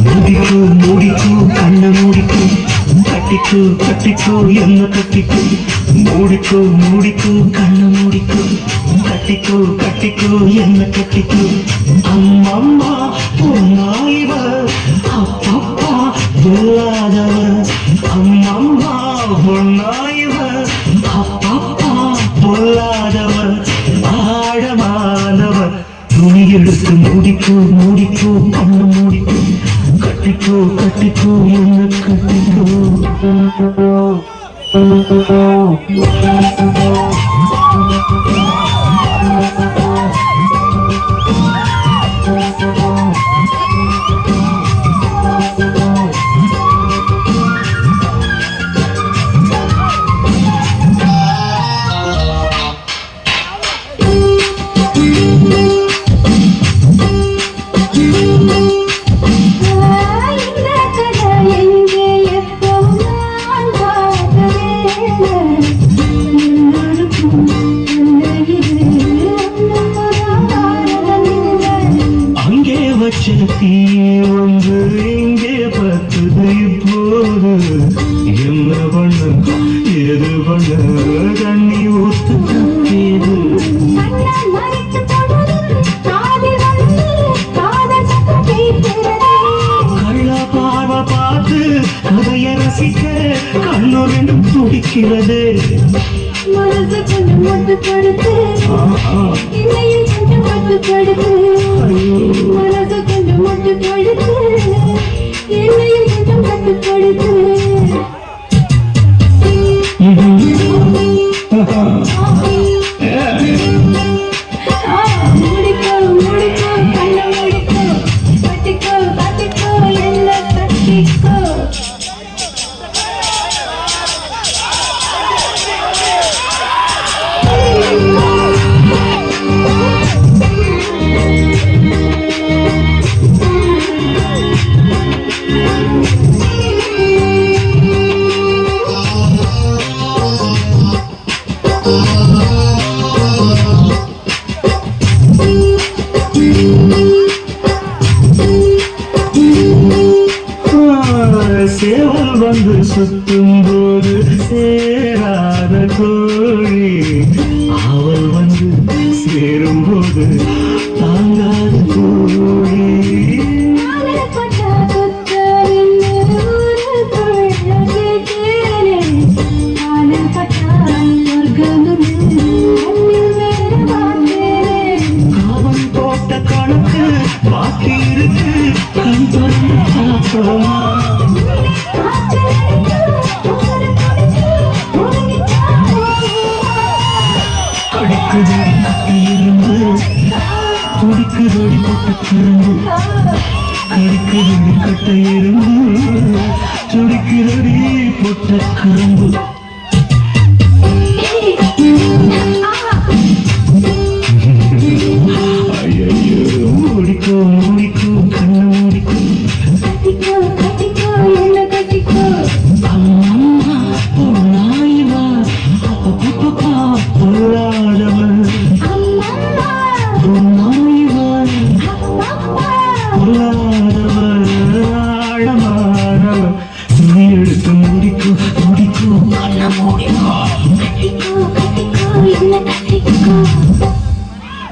மூடிக்கோ மூடிக்கோ கண்ண மூடிக்கோ கட்டிக்கோ கட்டிக்கோ என்ன கட்டிக்கோ மூடிக்கோ மூடிக்கோ கண்ண மூடிக்கோ கட்டிக்கோ கட்டிக்கோ என்ன கட்டிக்கோ அம்மம்மா பொன்னாயிவ அப்பப்பா பொல்லாதவ அம்மம்மா பொன்னாயிவ அப்பப்பா பொல்லாதவ ஆழமானவர் துணி எடுத்து மூடிக்கோ மூடிக்கோ கண்ண மூடிக்கோ கட்டிக்கோ கட்டிக்கோ என்ன கட்டிக்கோ வச்சத்தி வந்து இங்கே பத்துது இப்போது என்ன பண்ண எது பண்ண தண்ணி ஊத்து தப்பேது கள்ள பார்வை பார்த்து கதைய ரசிக்க கண்ணு ரெண்டும் துடிக்கிறது மனசு கொஞ்சம் மட்டுப்படுத்து என்னையும் கொஞ்சம் மட்டுப்படுத்து மனசு கொஞ்சம் மட்டுப்படுத்து என்னையும் கொஞ்சம் மட்டுப்படுத்து முடிக்கோ முடிக்கோ கண்ண முடிக்கோ கட்டிக்கோ கட்டிக்கோ என்ன கட்டிக்கோ சேவல் வந்து சுத்தும் போது சேராத கோழி அவள் வந்து சேரும் போது தாங்காத கோழி காவல் போட்ட கணக்கு பாக்கி இருக்கு கண் திறந்து பார்ப்போமா கடிக்குதடி இரும்பு துடிக்குதடி பொட்டு கரும்பு கடிக்குதடி கட்ட இரும்பு துடிக்குதடி பொட்ட கரும்பு ஐயோ மூடிக்கோ மூடிக்கோ கண்ண மூடிக்கோ கட்டிக்கோ கட்டிக்கோ என்ன கட்டிக்கோ அம்மா பொன்னாயிவா அப்பப்பா பொல்லாதவன் அம்மம்மா பொன்னாயிவா அப்பப்பா பொல்லாதவன்